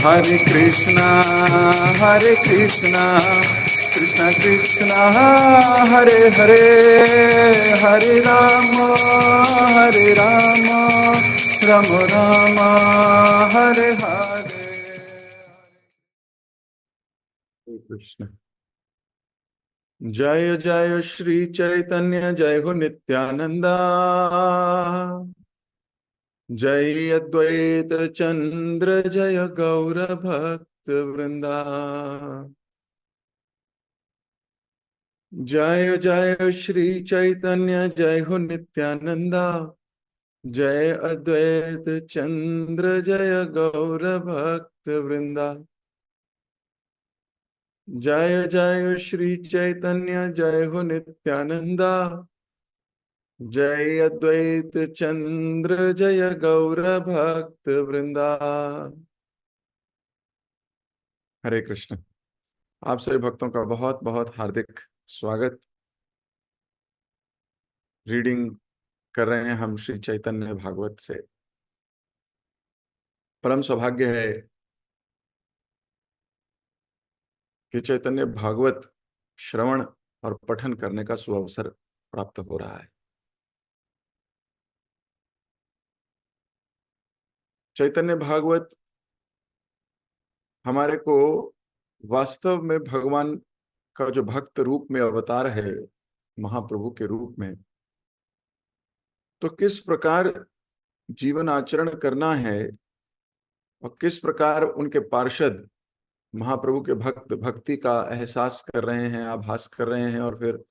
Hare Krishna, Hare Krishna, Krishna Krishna, Hare Hare, Hare Rama, Hare Rama, Rama Rama, Hare Hare. Hare Krishna. जय जय श्री चैतन्य, जय हो नित्यानंदा, जय अद्वैत चंद्र, जय गौर भक्त वृंदा। जय जय श्री चैतन्य, जय हो नित्यानंदा, जय अद्वैत चंद्र, जय गौर भक्त वृंदा। जय जय श्री चैतन्य, जय हो नित्यानंदा, जय अद्वैत चंद्र, जय गौर भक्त वृंदा। हरे कृष्ण। आप सभी भक्तों का बहुत बहुत हार्दिक स्वागत। रीडिंग कर रहे हैं हम श्री चैतन्य भागवत से। परम सौभाग्य है कि चैतन्य भागवत श्रवण और पठन करने का सुअवसर प्राप्त हो रहा है। चैतन्य भागवत हमारे को वास्तव में भगवान का जो भक्त रूप में अवतार है, महाप्रभु के रूप में, तो किस प्रकार जीवन आचरण करना है और किस प्रकार उनके पार्षद महाप्रभु के भक्त भक्ति का एहसास कर रहे हैं, आभास कर रहे हैं और फिर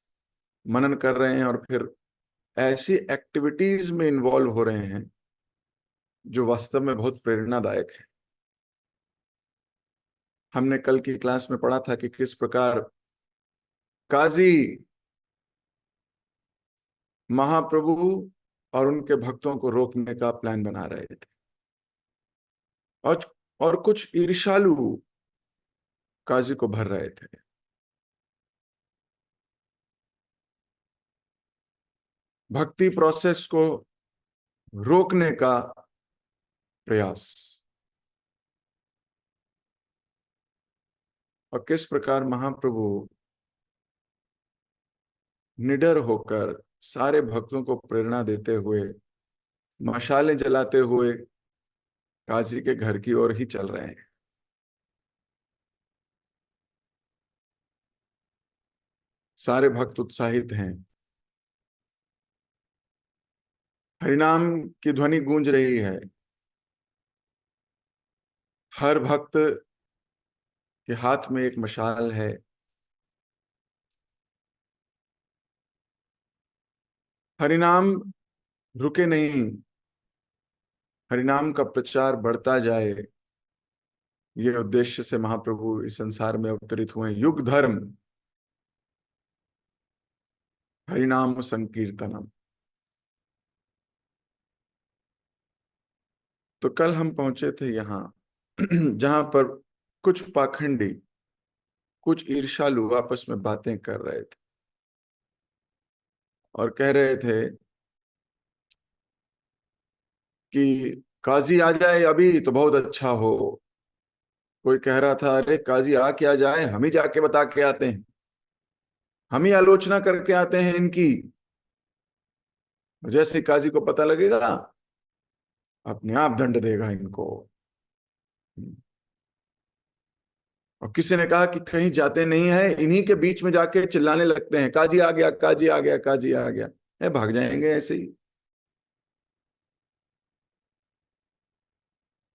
मनन कर रहे हैं और फिर ऐसी एक्टिविटीज में इन्वॉल्व हो रहे हैं जो वास्तव में बहुत प्रेरणादायक है। हमने कल की क्लास में पढ़ा था कि किस प्रकार काजी महाप्रभु और उनके भक्तों को रोकने का प्लान बना रहे थे और और कुछ ईर्ष्यालु काजी को भर रहे थे। भक्ति प्रोसेस को रोकने का प्रयास, और किस प्रकार महाप्रभु निडर होकर सारे भक्तों को प्रेरणा देते हुए, मशालें जलाते हुए काजी के घर की ओर ही चल रहे हैं। सारे भक्त उत्साहित हैं, हरिनाम की ध्वनि गूंज रही है, हर भक्त के हाथ में एक मशाल है। हरिनाम रुके नहीं, हरिनाम का प्रचार बढ़ता जाए, ये उद्देश्य से महाप्रभु इस संसार में अवतरित हुए। युग धर्म हरिनाम संकीर्तनम। तो कल हम पहुंचे थे यहां जहां पर कुछ पाखंडी, कुछ ईर्ष्यालु आपस में बातें कर रहे थे और कह रहे थे कि काजी आ जाए अभी तो बहुत अच्छा हो। कोई कह रहा था, अरे काजी आ क्या जाए, हम ही जाके बता के आते हैं, हम ही आलोचना करके आते हैं इनकी। जैसे काजी को पता लगेगा अपने आप दंड देगा इनको। और किसी ने कहा कि कहीं जाते नहीं है, इन्हीं के बीच में जाके चिल्लाने लगते हैं, काजी आ गया, काजी आ गया, काजी आ गया। भाग जाएंगे ऐसे ही।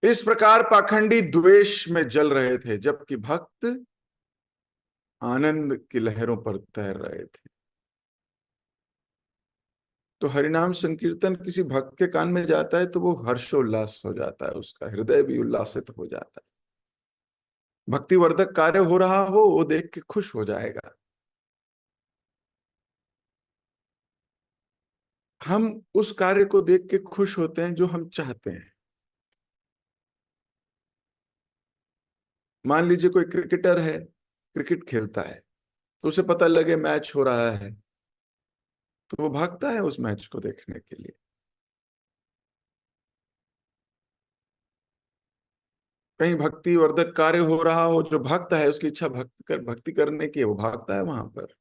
इस प्रकार पाखंडी द्वेष में जल रहे थे, जबकि भक्त आनंद की लहरों पर तैर रहे थे। तो हरिनाम संकीर्तन किसी भक्त के कान में जाता है तो वो हर्षोल्लास हो जाता है, उसका हृदय भी उल्लासित हो जाता है। भक्तिवर्धक कार्य हो रहा हो वो देख के खुश हो जाएगा। हम उस कार्य को देख के खुश होते हैं जो हम चाहते हैं। मान लीजिए कोई क्रिकेटर है, क्रिकेट खेलता है, तो उसे पता लगे मैच हो रहा है तो वो भागता है उस मैच को देखने के लिए। कहीं भक्ति वर्धक कार्य हो रहा हो, जो भक्त है उसकी इच्छा भक्ति करने की है, वो भागता है वहां पर।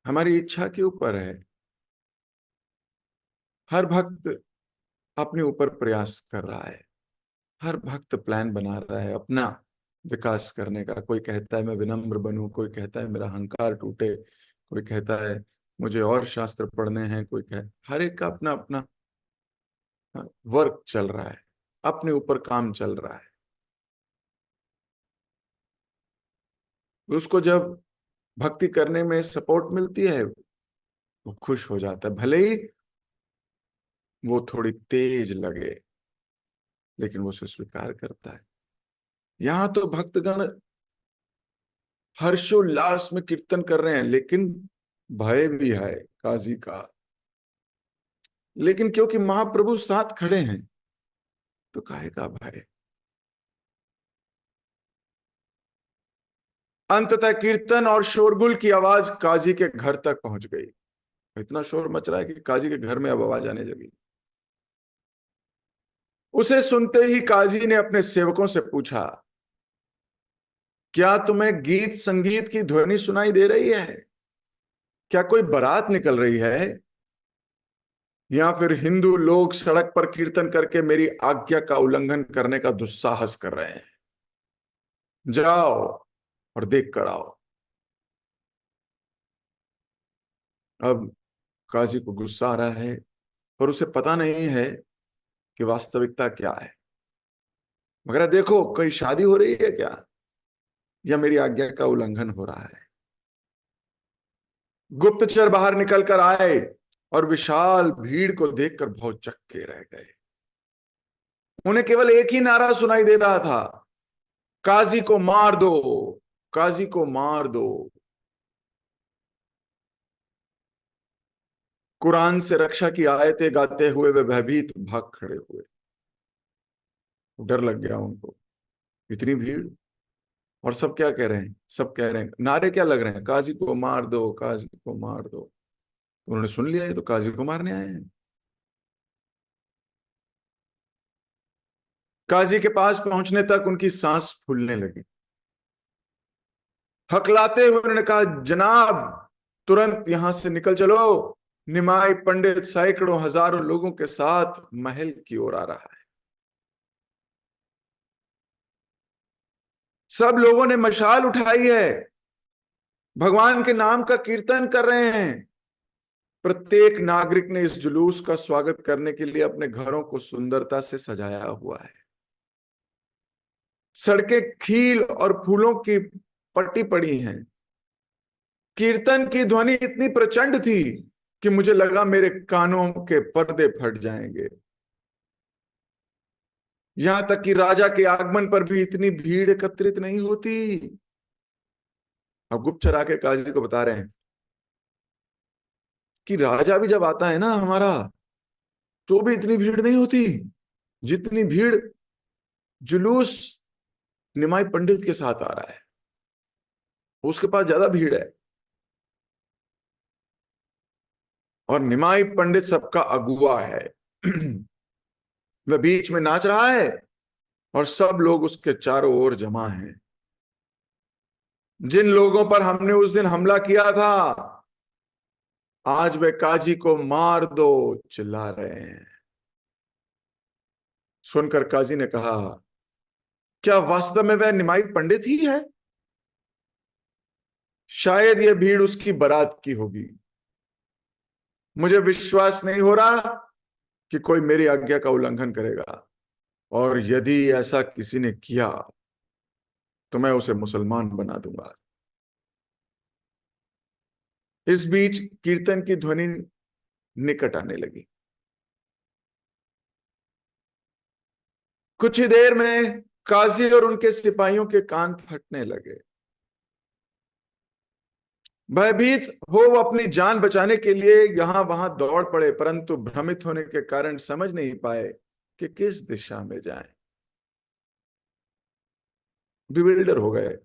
हमारी इच्छा के ऊपर है। हर भक्त अपने ऊपर प्रयास कर रहा है। हर भक्त प्लान बना रहा है अपना विकास करने का। कोई कहता है मैं विनम्र बनूं, कोई कहता है मेरा अहंकार टूटे, कोई कहता है मुझे और शास्त्र पढ़ने हैं, कोई हर एक का अपना अपना वर्क चल रहा है, अपने ऊपर काम चल रहा है। उसको जब भक्ति करने में सपोर्ट मिलती है वो खुश हो जाता है, भले ही वो थोड़ी तेज लगे, लेकिन वो उसे स्वीकार करता है। यहां तो भक्तगण हर्षोल्लास में कीर्तन कर रहे हैं, लेकिन भय भी है काजी का। लेकिन क्योंकि महाप्रभु साथ खड़े हैं तो काहे का भय। अंततः कीर्तन और शोरगुल की आवाज काजी के घर तक पहुंच गई। इतना शोर मच रहा है कि काजी के घर में अब आवाज आने लगी। उसे सुनते ही काजी ने अपने सेवकों से पूछा, क्या तुम्हें गीत संगीत की ध्वनि सुनाई दे रही है? क्या कोई बारात निकल रही है, या फिर हिंदू लोग सड़क पर कीर्तन करके मेरी आज्ञा का उल्लंघन करने का दुस्साहस कर रहे हैं? जाओ और देख कर आओ। अब काजी को गुस्सा आ रहा है, पर उसे पता नहीं है कि वास्तविकता क्या है। मगर देखो, कोई शादी हो रही है क्या, या मेरी आज्ञा का उल्लंघन हो रहा है? गुप्तचर बाहर निकल कर आए और विशाल भीड़ को देखकर बहुत चक्के रह गए। उन्हें केवल एक ही नारा सुनाई दे रहा था, काजी को मार दो, काजी को मार दो। कुरान से रक्षा की आयतें गाते हुए वे भयभीत भाग खड़े हुए। डर लग गया उनको, इतनी भीड़। और सब क्या कह रहे हैं? सब कह रहे हैं, नारे क्या लग रहे हैं, काजी को मार दो, काजी को मार दो। उन्होंने सुन लिया, ये तो काजी को मारने आए हैं। काजी के पास पहुंचने तक उनकी सांस फूलने लगी। हकलाते हुए उन्होंने कहा, जनाब तुरंत यहां से निकल चलो। निमाई पंडित सैकड़ों हजारों लोगों के साथ महल की ओर आ रहा है। सब लोगों ने मशाल उठाई है, भगवान के नाम का कीर्तन कर रहे हैं। प्रत्येक नागरिक ने इस जुलूस का स्वागत करने के लिए अपने घरों को सुंदरता से सजाया हुआ है। सड़कें खील और फूलों की पट्टी पड़ी हैं। कीर्तन की ध्वनि इतनी प्रचंड थी कि मुझे लगा मेरे कानों के पर्दे फट जाएंगे। यहां तक कि राजा के आगमन पर भी इतनी भीड़ एकत्रित नहीं होती। अब गुप्तचर आके काजी को बता रहे हैं कि राजा भी जब आता है ना हमारा, तो भी इतनी भीड़ नहीं होती जितनी भीड़ जुलूस निमाई पंडित के साथ आ रहा है। उसके पास ज्यादा भीड़ है। और निमाई पंडित सबका अगुआ है। वह बीच में नाच रहा है और सब लोग उसके चारों ओर जमा हैं। जिन लोगों पर हमने उस दिन हमला किया था, आज वे काजी को मार दो चिल्ला रहे हैं। सुनकर काजी ने कहा, क्या वास्तव में वह निमाई पंडित ही है? शायद यह भीड़ उसकी बारात की होगी। मुझे विश्वास नहीं हो रहा कि कोई मेरी आज्ञा का उल्लंघन करेगा, और यदि ऐसा किसी ने किया तो मैं उसे मुसलमान बना दूंगा। इस बीच कीर्तन की ध्वनि निकट आने लगी। कुछ ही देर में काजी और उनके सिपाहियों के कान फटने लगे। भयभीत हो वो अपनी जान बचाने के लिए यहां वहां दौड़ पड़े, परंतु भ्रमित होने के कारण समझ नहीं पाए कि किस दिशा में जाएं। बिविल्डर हो गए।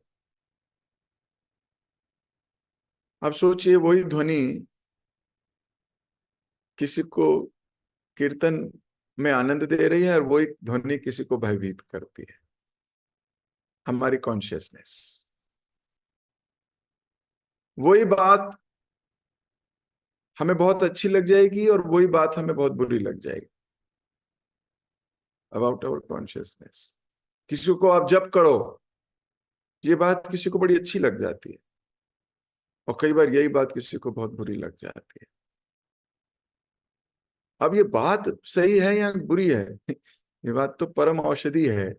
अब सोचिए, वही ध्वनि किसी को कीर्तन में आनंद दे रही है, और वही ध्वनि किसी को भयभीत करती है। हमारी कॉन्शियसनेस, वही बात हमें बहुत अच्छी लग जाएगी और वही बात हमें बहुत बुरी लग जाएगी। अबाउट आवर कॉन्शियसनेस, किसी को आप जप करो, ये बात किसी को बड़ी अच्छी लग जाती है, और कई बार यही बात किसी को बहुत बुरी लग जाती है। अब ये बात सही है या बुरी है, ये बात तो परम औषधि है।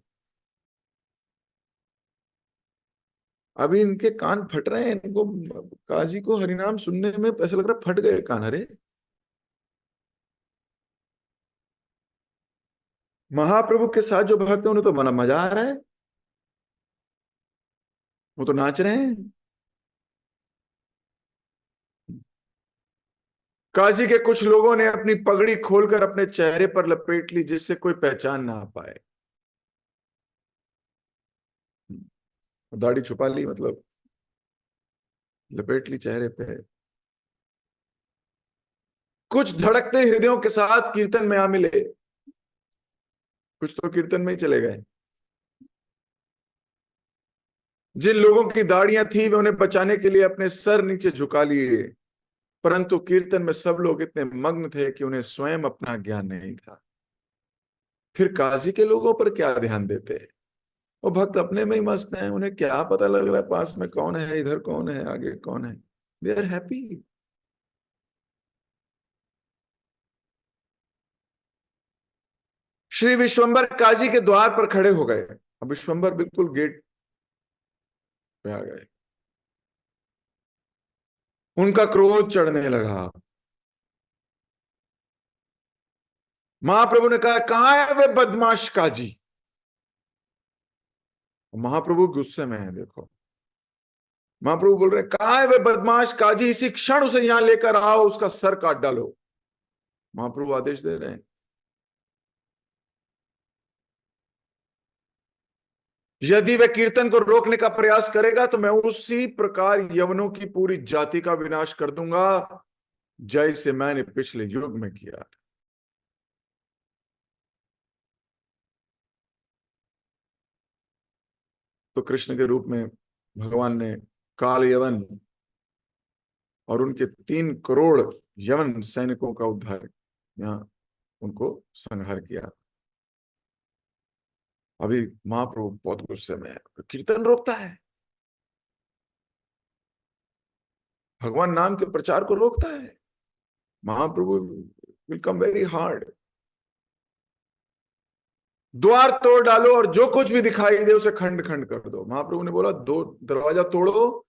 अभी इनके कान फट रहे हैं, इनको, काजी को हरिनाम सुनने में ऐसा लग रहा है फट गए कान। अरे महाप्रभु के साथ जो भक्त है उन्हें तो बड़ा मजा आ रहा है, वो तो नाच रहे हैं। काशी के कुछ लोगों ने अपनी पगड़ी खोलकर अपने चेहरे पर लपेट ली, जिससे कोई पहचान ना पाए। दाढ़ी छुपा ली, मतलब लपेट ली चेहरे पे। कुछ धड़कते हृदयों के साथ कीर्तन में आ मिले, कुछ तो कीर्तन में ही चले गए। जिन लोगों की दाढ़ियां थी वे उन्हें बचाने के लिए अपने सर नीचे झुका लिए, परंतु कीर्तन में सब लोग इतने मग्न थे कि उन्हें स्वयं अपना ज्ञान नहीं था। फिर काशी के लोगों पर क्या ध्यान देते? वो भक्त अपने में ही मस्त हैं, उन्हें क्या पता लग रहा है पास में कौन है, इधर कौन है, आगे कौन है। They are happy. Shri Vishwambhar काजी के द्वार पर खड़े हो गए। अब विश्वंबर बिल्कुल गेट पे आ गए। उनका क्रोध चढ़ने लगा। महाप्रभु ने कहा, कहां है वे बदमाश काजी? महाप्रभु गुस्से में है, देखो। महाप्रभु बोल रहे हैं, कहां है वे बदमाश काजी? इसी क्षण उसे यहां लेकर आओ, उसका सर काट डालो। महाप्रभु आदेश दे रहे हैं। यदि वह कीर्तन को रोकने का प्रयास करेगा तो मैं उसी प्रकार यवनों की पूरी जाति का विनाश कर दूंगा, जैसे मैंने पिछले युग में किया था। तो कृष्ण के रूप में भगवान ने काल यवन और उनके 3 करोड़ यवन सैनिकों का उद्धार, यहाँ उनको संहार किया। अभी महाप्रभु बहुत गुस्से में है, कीर्तन रोकता है, भगवान नाम के प्रचार को रोकता है। महाप्रभु विल कम वेरी हार्ड। द्वार तोड़ डालो और जो कुछ भी दिखाई दे उसे खंड खंड कर दो। महाप्रभु ने बोला, दो दरवाजा तोड़ो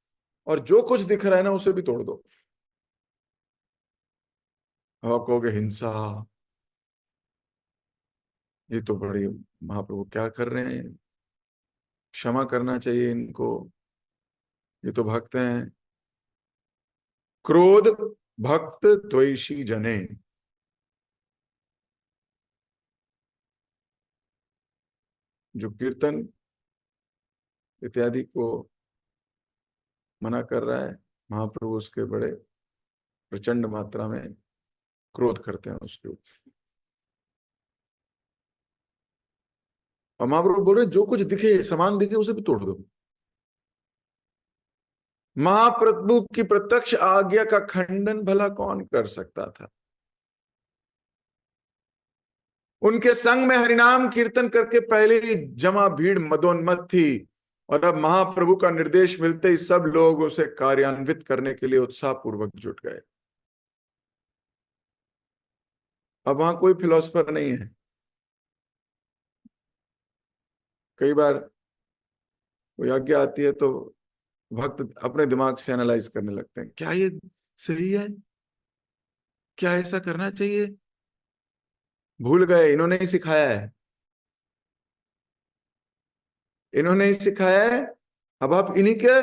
और जो कुछ दिख रहा है ना उसे भी तोड़ दो। आप कहोगे हिंसा, ये तो बड़ी, महाप्रभु क्या कर रहे हैं, क्षमा करना चाहिए इनको, ये तो भक्त हैं। क्रोध भक्त द्वेषी जने, जो कीर्तन इत्यादि को मना कर रहा है, महाप्रभु उसके बड़े प्रचंड मात्रा में क्रोध करते हैं उसके ऊपर। और महाप्रभु बोल रहे जो कुछ दिखे, समान दिखे, उसे भी तोड़ दो। महाप्रभु की प्रत्यक्ष आज्ञा का खंडन भला कौन कर सकता था? उनके संग में हरिनाम कीर्तन करके पहले ही जमा भीड़ मदोन्मत्त थी, और अब महाप्रभु का निर्देश मिलते ही सब लोग उसे कार्यान्वित करने के लिए उत्साहपूर्वक जुट गए। अब वहां कोई फिलोसफर नहीं है। कई बार कोई आज्ञा आती है तो भक्त अपने दिमाग से एनालाइज करने लगते हैं, क्या ये सही है, क्या ऐसा करना चाहिए? भूल गए, इन्होंने ही सिखाया है, इन्होंने ही सिखाया है। अब आप इन्हीं के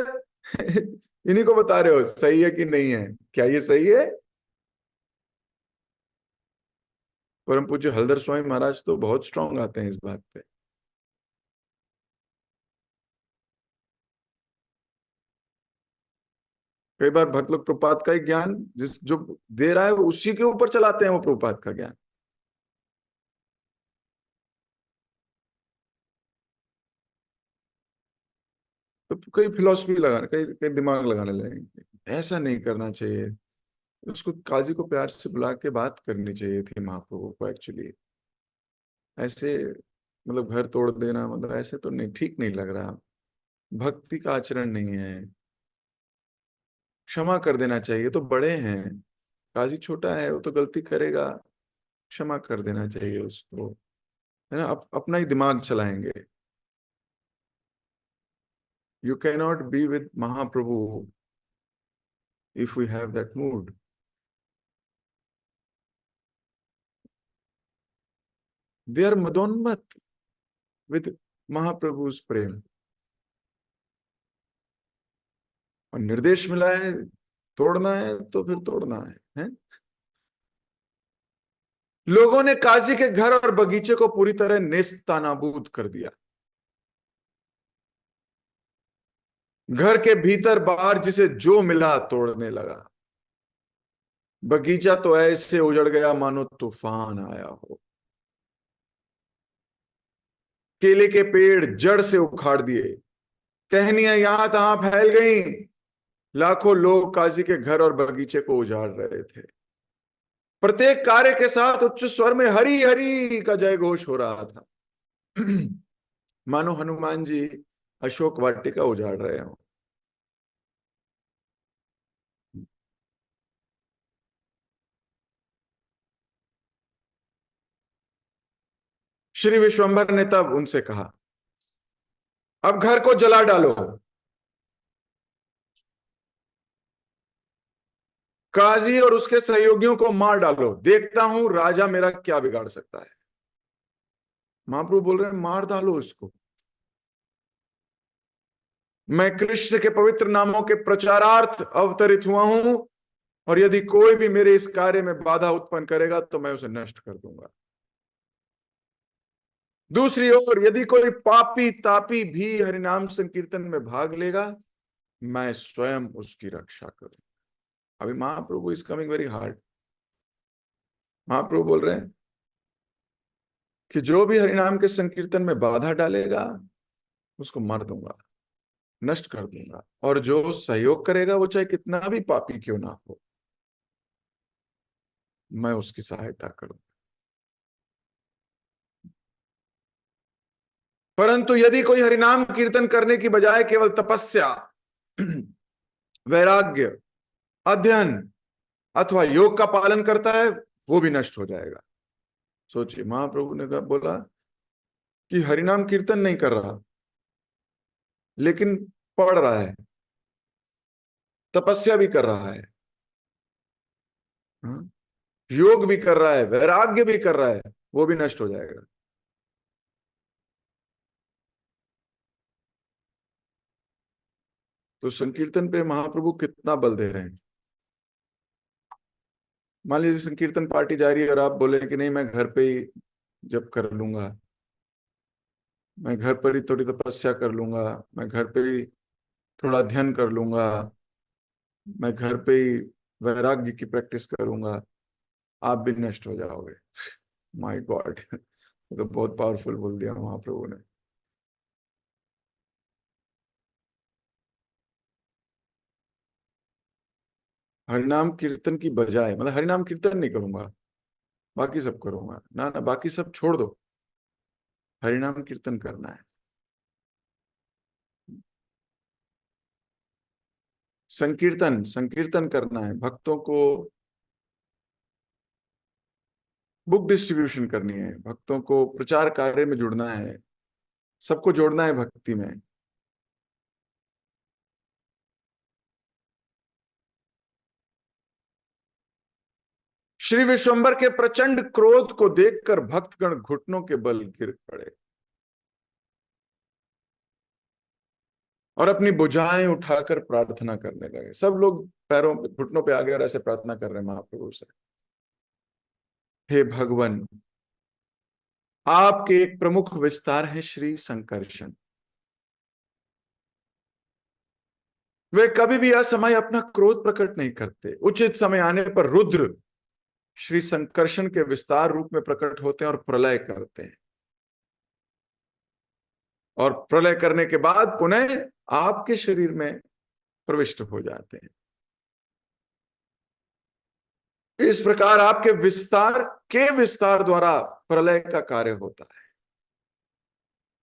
इन्हीं को बता रहे हो सही है कि नहीं है, क्या ये सही है? परम पूज्य हलधर स्वामी महाराज तो बहुत स्ट्रांग आते हैं इस बात पे। कई बार भक्त लोग प्रभुपाद का ही ज्ञान जिस जो दे रहा है उसी के ऊपर चलाते हैं वो प्रभुपाद का ज्ञान। तो कोई फिलॉसफी लगाने, कई कई दिमाग लगाने लगेंगे, ऐसा नहीं करना चाहिए। उसको काजी को प्यार से बुला के बात करनी चाहिए थी महाप्रभु को एक्चुअली। ऐसे मतलब घर तोड़ देना, मतलब ऐसे तो नहीं, ठीक नहीं लग रहा, भक्ति का आचरण नहीं है। क्षमा कर देना चाहिए, तो बड़े हैं, काजी छोटा है, वो तो गलती करेगा, क्षमा कर देना चाहिए उसको, है ना। अपना ही दिमाग चलाएंगे। You can not be with Mahaprabhu if we have that mood. They are मदोन्मत्त विद महाप्रभु's प्रेम, और निर्देश मिला है तोड़ना है तो फिर तोड़ना है? लोगों ने काजी के घर और बगीचे को पूरी तरह नेस्तनाबूद कर दिया। घर के भीतर बाहर जिसे जो मिला तोड़ने लगा। बगीचा तो ऐसे उजड़ गया मानो तूफान आया हो। केले के पेड़ जड़ से उखाड़ दिए, टहनियां यहां तहां फैल गईं। लाखों लोग काजी के घर और बगीचे को उजाड़ रहे थे। प्रत्येक कार्य के साथ उच्च स्वर में हरि हरि का जय घोष हो रहा था। मानो हनुमान जी अशोक वाटिका उजाड़ रहे हो। श्री विश्वंभर ने तब उनसे कहा, अब घर को जला डालो, काजी और उसके सहयोगियों को मार डालो, देखता हूं राजा मेरा क्या बिगाड़ सकता है। महाप्रभु बोल रहे हैं मार डालो इसको। मैं कृष्ण के पवित्र नामों के प्रचारार्थ अवतरित हुआ हूं, और यदि कोई भी मेरे इस कार्य में बाधा उत्पन्न करेगा तो मैं उसे नष्ट कर दूंगा। दूसरी ओर यदि कोई पापी तापी भी हरिनाम संकीर्तन में भाग लेगा, मैं स्वयं उसकी रक्षा करूं। अभी महाप्रभु इज कमिंग वेरी हार्ड। महाप्रभु बोल रहे हैं कि जो भी हरिनाम के संकीर्तन में बाधा डालेगा उसको मार दूंगा, नष्ट कर दूंगा, और जो सहयोग करेगा वो चाहे कितना भी पापी क्यों ना हो, मैं उसकी सहायता करूंगा। परंतु यदि कोई हरिनाम कीर्तन करने की बजाय केवल तपस्या, वैराग्य, अध्ययन अथवा योग का पालन करता है, वो भी नष्ट हो जाएगा। सोचिए, महाप्रभु ने बोला कि हरिनाम कीर्तन नहीं कर रहा लेकिन पढ़ रहा है, तपस्या भी कर रहा है, हाँ? योग भी कर रहा है, वैराग्य भी कर रहा है, वो भी नष्ट हो जाएगा। तो संकीर्तन पे महाप्रभु कितना बल दे रहे हैं। मान लीजिए संकीर्तन पार्टी जा रही है और आप बोले कि नहीं मैं घर पे ही जप कर लूंगा, मैं घर पर ही थोड़ी तपस्या कर लूंगा, मैं घर पे ही थोड़ा अध्ययन कर लूंगा, मैं घर पे ही वैराग्य की प्रैक्टिस करूंगा, आप भी नष्ट हो जाओगे। माय गॉड, ये तो बहुत पावरफुल बोल दिया महाप्रभु ने। हरिनाम कीर्तन की बजाय, मतलब हरिनाम कीर्तन नहीं करूंगा, बाकी सब करूंगा, ना ना, बाकी सब छोड़ दो, हरिनाम कीर्तन करना है। संकीर्तन संकीर्तन करना है, भक्तों को बुक डिस्ट्रीब्यूशन करनी है, भक्तों को प्रचार कार्य में जुड़ना है, सबको जोड़ना है भक्ति में। श्री विश्वंभर के प्रचंड क्रोध को देखकर भक्तगण घुटनों के बल गिर पड़े और अपनी भुजाएं उठाकर प्रार्थना करने लगे। सब लोग पैरों घुटनों पे आ गए और ऐसे प्रार्थना कर रहे हैं महाप्रभु से, हे भगवान, आपके एक प्रमुख विस्तार है श्री संकर्षण। वे कभी भी असमय अपना क्रोध प्रकट नहीं करते। उचित समय आने पर रुद्र श्री संकर्षण के विस्तार रूप में प्रकट होते हैं और प्रलय करते हैं, और प्रलय करने के बाद पुनः आपके शरीर में प्रविष्ट हो जाते हैं। इस प्रकार आपके विस्तार द्वारा प्रलय का कार्य होता है।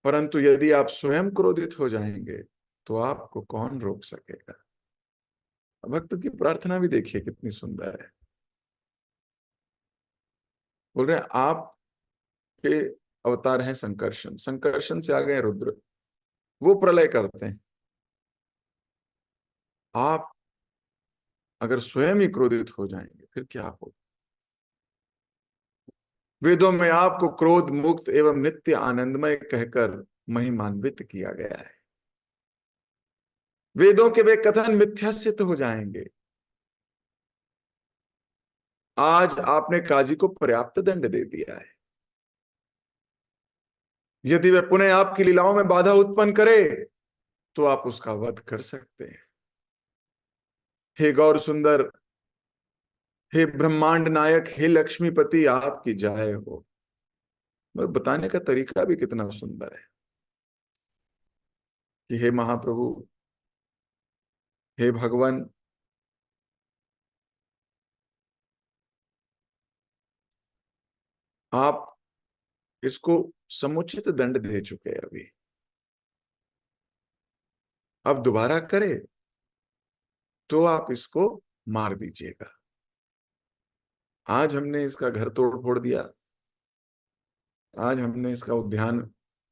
परंतु यदि आप स्वयं क्रोधित हो जाएंगे तो आपको कौन रोक सकेगा। भक्त की प्रार्थना भी देखिए कितनी सुंदर है। बोल रहे हैं आपके अवतार हैं संकर्षण, संकर्षण से आ गए रुद्र, वो प्रलय करते हैं। आप अगर स्वयं ही क्रोधित हो जाएंगे फिर क्या होगा। वेदों में आपको क्रोध मुक्त एवं नित्य आनंदमय कहकर महिमान्वित किया गया है। वेदों के वे कथन मिथ्या सिद्ध हो जाएंगे। आज आपने काजी को पर्याप्त दंड दे दिया है। यदि वे पुनः आपकी लीलाओं में बाधा उत्पन्न करे तो आप उसका वध कर सकते हैं। हे गौर सुंदर, हे ब्रह्मांड नायक, हे लक्ष्मीपति, आपकी जय हो। बताने का तरीका भी कितना सुंदर है कि हे महाप्रभु, हे भगवान, आप इसको समुचित दंड दे चुके हैं। अभी अब दोबारा करे तो आप इसको मार दीजिएगा। आज हमने इसका घर तोड़ फोड़ दिया, आज हमने इसका उद्यान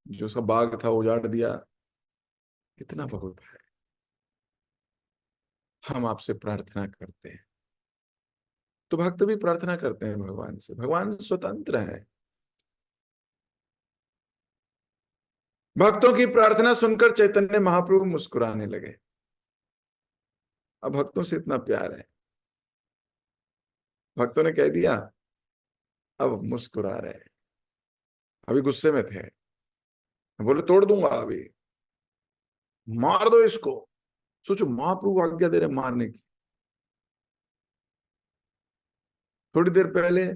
जो उसका बाग था उजाड़ दिया, इतना बहुत है। हम आपसे प्रार्थना करते हैं। तो भक्त भी प्रार्थना करते हैं भगवान से। भगवान स्वतंत्र है। भक्तों की प्रार्थना सुनकर चैतन्य महाप्रभु मुस्कुराने लगे। अब भक्तों से इतना प्यार है, भक्तों ने कह दिया, अब मुस्कुरा रहे हैं। अभी गुस्से में थे, बोले तोड़ दूंगा, अभी मार दो इसको। सोचो महाप्रभु आज्ञा दे रहे मारने की। थोड़ी देर पहले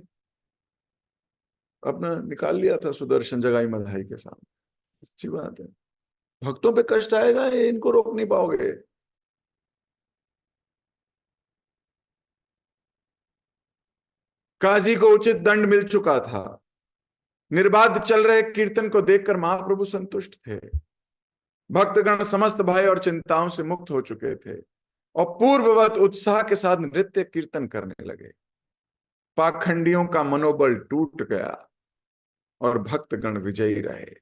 अपना निकाल लिया था सुदर्शन जगाई मधाई के सामने। अच्छी बात है। भक्तों पे कष्ट आएगा, ये इनको रोक नहीं पाओगे। काजी को उचित दंड मिल चुका था। निर्बाध चल रहे कीर्तन को देखकर महाप्रभु संतुष्ट थे। भक्तगण समस्त भय और चिंताओं से मुक्त हो चुके थे और पूर्ववत उत्साह के साथ नृत्य कीर्तन करने लगे। पाखंडियों का मनोबल टूट गया और भक्तगण विजयी रहे।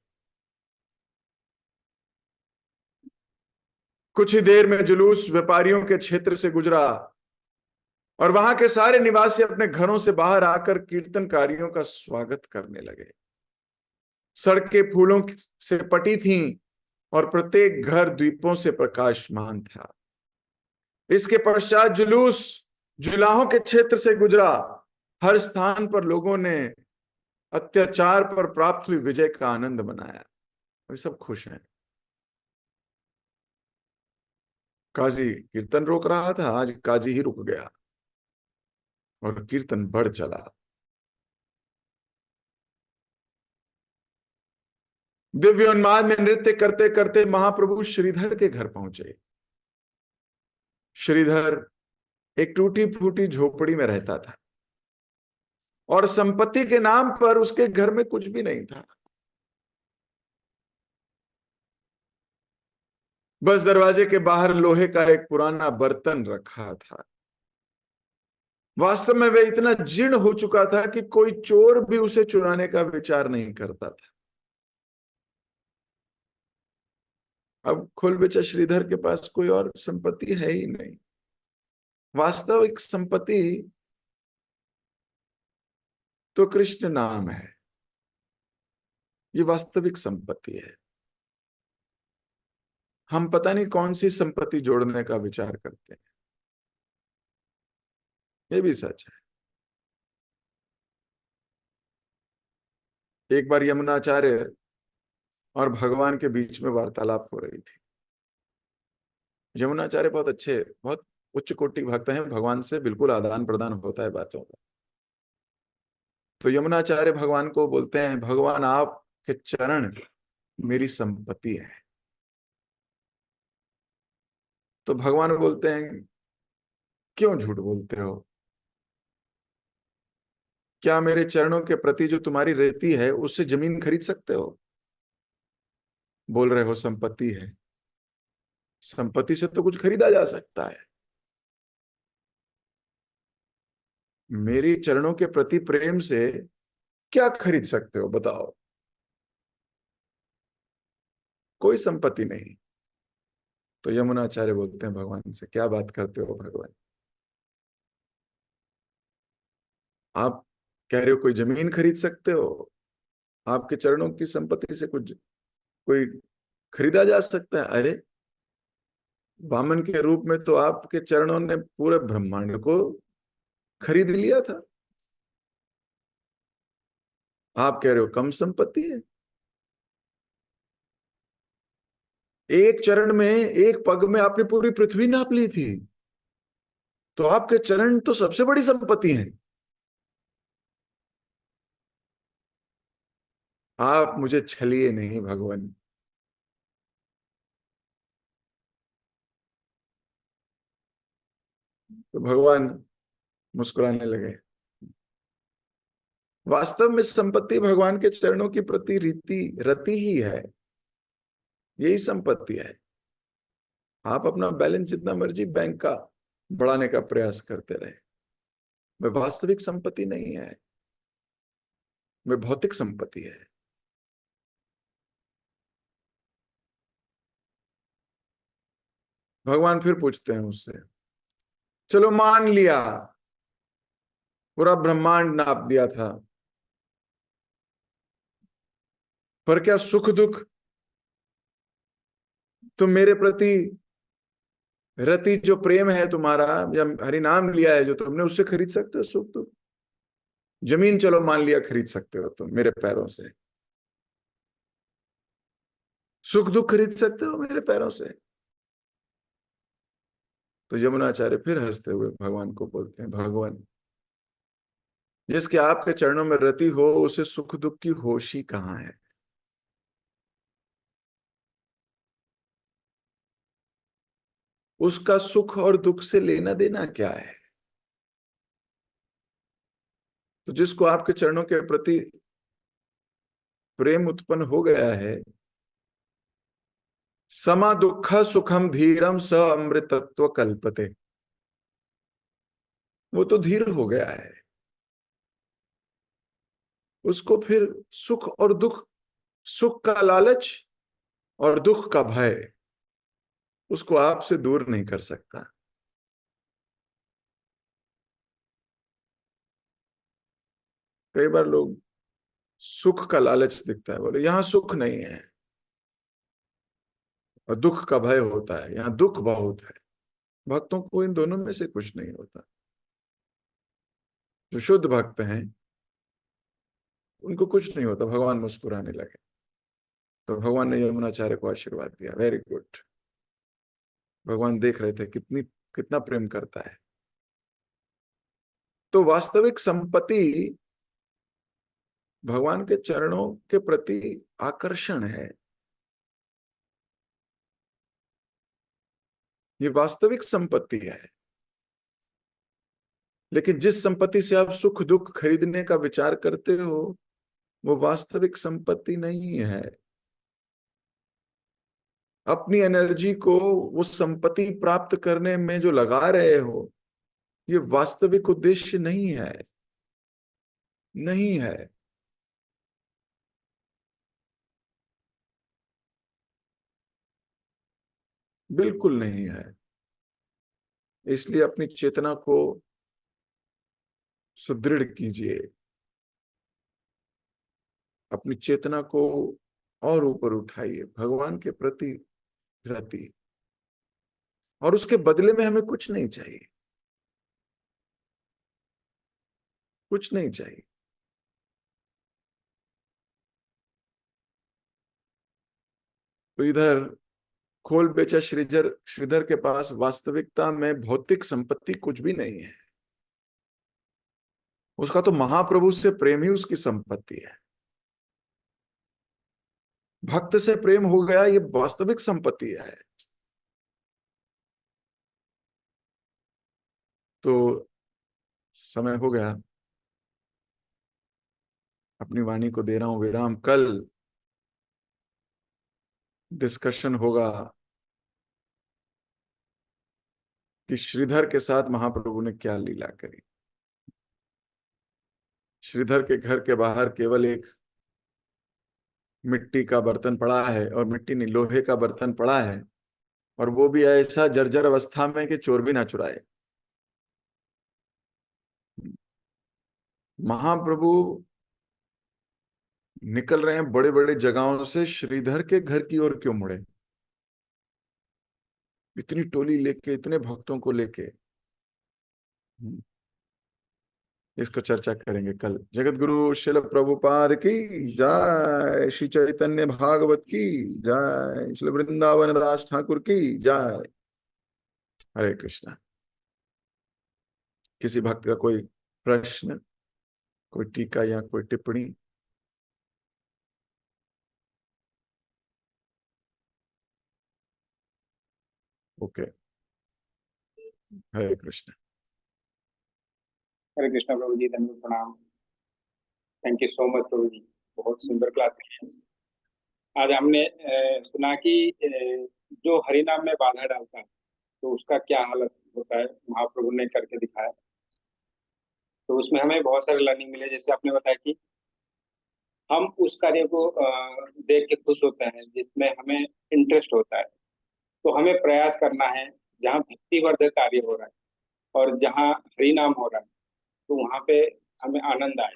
कुछ ही देर में जुलूस व्यापारियों के क्षेत्र से गुजरा और वहां के सारे निवासी अपने घरों से बाहर आकर कीर्तनकारियों का स्वागत करने लगे। सड़कें फूलों से पटी थीं और प्रत्येक घर द्वीपों से प्रकाशमान था। इसके पश्चात जुलूस जुलाहों के क्षेत्र से गुजरा। हर स्थान पर लोगों ने अत्याचार पर प्राप्त हुई विजय का आनंद मनाया। अभी सब खुश हैं। काजी कीर्तन रोक रहा था, आज काजी ही रुक गया और कीर्तन बढ़ चला। दिव्य उन्माद में नृत्य करते करते महाप्रभु श्रीधर के घर पहुंचे। श्रीधर एक टूटी फूटी झोपड़ी में रहता था और संपत्ति के नाम पर उसके घर में कुछ भी नहीं था। बस दरवाजे के बाहर लोहे का एक पुराना बर्तन रखा था। वास्तव में वह इतना जीर्ण हो चुका था कि कोई चोर भी उसे चुराने का विचार नहीं करता था। अब खुल बेचा श्रीधर के पास कोई और संपत्ति है ही नहीं। वास्तविक संपत्ति तो कृष्ण नाम है, ये वास्तविक संपत्ति है। हम पता नहीं कौन सी संपत्ति जोड़ने का विचार करते हैं। ये भी सच है। एक बार यमुनाचार्य और भगवान के बीच में वार्तालाप हो रही थी। यमुनाचार्य बहुत अच्छे, बहुत उच्च कोटि भक्त हैं, भगवान से बिल्कुल आदान प्रदान होता है बातों का। तो यमुनाचार्य भगवान को बोलते हैं, भगवान आपके चरण मेरी संपत्ति है। तो भगवान बोलते हैं, क्यों झूठ बोलते हो? क्या मेरे चरणों के प्रति जो तुम्हारी रहती है उससे जमीन खरीद सकते हो? बोल रहे हो संपत्ति है। संपत्ति से तो कुछ खरीदा जा सकता है। मेरी चरणों के प्रति प्रेम से क्या खरीद सकते हो बताओ? कोई संपत्ति नहीं। तो यमुनाचार्य बोलते हैं भगवान से, क्या बात करते हो भगवान? आप कह रहे हो कोई जमीन खरीद सकते हो? आपके चरणों की संपत्ति से कुछ कोई खरीदा जा सकता है? अरे, वामन के रूप में तो आपके चरणों ने पूरे ब्रह्मांड को खरीद लिया था। आप कह रहे हो कम संपत्ति है? एक चरण में, एक पग में आपने पूरी पृथ्वी नाप ली थी। तो आपके चरण तो सबसे बड़ी संपत्ति हैं। आप मुझे छलिए नहीं भगवान। तो भगवान मुस्कुराने लगे। वास्तव में संपत्ति भगवान के चरणों की प्रति रीति रति ही है। यही संपत्ति है। आप अपना बैलेंस जितना मर्जी बैंक का बढ़ाने का प्रयास करते रहे, वह वास्तविक संपत्ति नहीं है, वह भौतिक संपत्ति है। भगवान फिर पूछते हैं उससे, चलो मान लिया पूरा ब्रह्मांड नाप दिया था, पर क्या सुख दुख तुम मेरे प्रति रति जो प्रेम है तुम्हारा, या हरि नाम लिया है जो तुमने, उससे खरीद सकते हो सुख दुख? जमीन चलो मान लिया खरीद सकते हो तुम मेरे पैरों से। सुख दुख खरीद सकते हो मेरे पैरों से? तो यमुनाचार्य फिर हंसते हुए भगवान को बोलते हैं, भगवान, जिसके आपके चरणों में रति हो उसे सुख दुख की होश ही कहाँ है? उसका सुख और दुख से लेना देना क्या है? तो जिसको आपके चरणों के प्रति प्रेम उत्पन्न हो गया है, समा दुख सुखम धीरम स अमृतत्व कल्पते, वो तो धीर हो गया है। उसको फिर सुख और दुख, सुख का लालच और दुख का भय उसको आपसे दूर नहीं कर सकता। कई बार लोग, सुख का लालच दिखता है, बोले यहां सुख नहीं है, और दुख का भय होता है, यहां दुख बहुत है। भक्तों को इन दोनों में से कुछ नहीं होता। जो शुद्ध भक्त हैं उनको कुछ नहीं होता। भगवान मुस्कुराने लगे। तो भगवान ने यमुनाचार्य को आशीर्वाद दिया, वेरी गुड। भगवान देख रहे थे कितनी कितना प्रेम करता है। तो वास्तविक संपत्ति भगवान के चरणों के प्रति आकर्षण है। ये वास्तविक संपत्ति है। लेकिन जिस संपत्ति से आप सुख दुख खरीदने का विचार करते हो, वो वास्तविक संपत्ति नहीं है। अपनी एनर्जी को वो संपत्ति प्राप्त करने में जो लगा रहे हो, ये वास्तविक उद्देश्य नहीं है। नहीं है। बिल्कुल नहीं है। इसलिए अपनी चेतना को सुदृढ़ कीजिए। अपनी चेतना को और ऊपर उठाइए भगवान के प्रति रति। और उसके बदले में हमें कुछ नहीं चाहिए। कुछ नहीं चाहिए। तो इधर खोल बेचा श्रीधर, श्रीधर के पास वास्तविकता में भौतिक संपत्ति कुछ भी नहीं है। उसका तो महाप्रभु से प्रेम ही उसकी संपत्ति है। भक्त से प्रेम हो गया, ये वास्तविक संपत्ति है। तो समय हो गया, अपनी वाणी को दे रहा हूं विराम। कल डिस्कशन होगा कि श्रीधर के साथ महाप्रभु ने क्या लीला करी। श्रीधर के घर के बाहर केवल एक मिट्टी का बर्तन पड़ा है, और मिट्टी नहीं, लोहे का बर्तन पड़ा है, और वो भी ऐसा जर्जर अवस्था में कि चोर भी ना चुराए। महाप्रभु निकल रहे हैं बड़े बड़े जगहों से, श्रीधर के घर की ओर क्यों मुड़े? इतनी टोली लेके, इतने भक्तों को लेके। इसको चर्चा करेंगे कल। जगत गुरु शिल प्रभुपाद की जय, श्री चैतन्य भागवत की जय, श्री वृंदावन दास ठाकुर की जय। हरे कृष्णा। किसी भक्त का कोई प्रश्न, कोई टीका या कोई टिप्पणी? ओके, हरे कृष्ण। हरे कृष्णा प्रभु जी, धन्यवाद, प्रणाम। थैंक यू सो मच प्रभु जी, बहुत सुंदर क्लास की। आज हमने सुना कि जो हरि नाम में बाधा डालता है तो उसका क्या हालत होता है, महाप्रभु ने करके दिखाया। तो उसमें हमें बहुत सारे लर्निंग मिले। जैसे आपने बताया कि हम उस कार्य को देख के खुश होते हैं जिसमें हमें इंटरेस्ट होता है। तो हमें प्रयास करना है जहाँ भक्तिवर्धक कार्य हो रहा है और जहाँ हरि नाम हो रहा है, तो वहाँ पे हमें आनंद आए।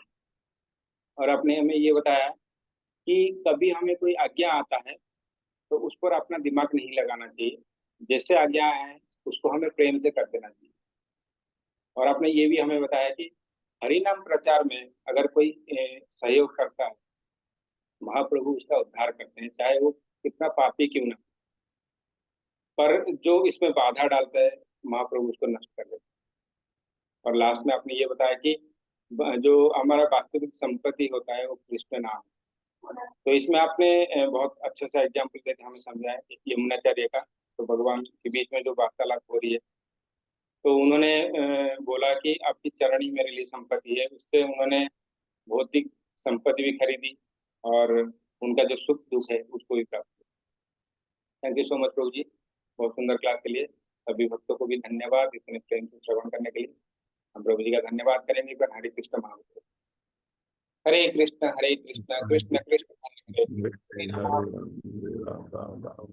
और आपने हमें ये बताया कि कभी हमें कोई आज्ञा आता है तो उस पर अपना दिमाग नहीं लगाना चाहिए, जैसे आज्ञा है उसको हमें प्रेम से कर देना चाहिए। और आपने ये भी हमें बताया कि हरि नाम प्रचार में अगर कोई सहयोग करता है, महाप्रभु उसका उद्धार करते हैं, चाहे वो कितना पापी क्यों ना। पर जो इसमें बाधा डालता है, महाप्रभु उसको नष्ट कर देते हैं। और लास्ट में आपने ये बताया कि जो हमारा वास्तविक संपत्ति होता है वो कृष्ण नाम है। तो इसमें आपने बहुत अच्छा सा एग्जाम्पल देकर हमें समझाया कि यमुनाचार्य का, तो भगवान के बीच में जो वार्तालाप हो रही है, तो उन्होंने बोला कि आपकी चरण ही मेरे लिए संपत्ति है। उससे उन्होंने भौतिक संपत्ति भी खरीदी और उनका जो सुख दुख है उसको भी प्राप्त किया। थैंक यू सो मच प्रभु जी, बहुत सुंदर क्लास के लिए। सभी भक्तों को भी धन्यवाद इतने प्रेम से श्रवण करने के लिए। हम प्रभु जी का धन्यवाद करेंगे। पर हरे कृष्ण महाप्रभु, हरे कृष्ण कृष्ण कृष्ण हरे हरे, हरे राम। हरे राम, हरे राम।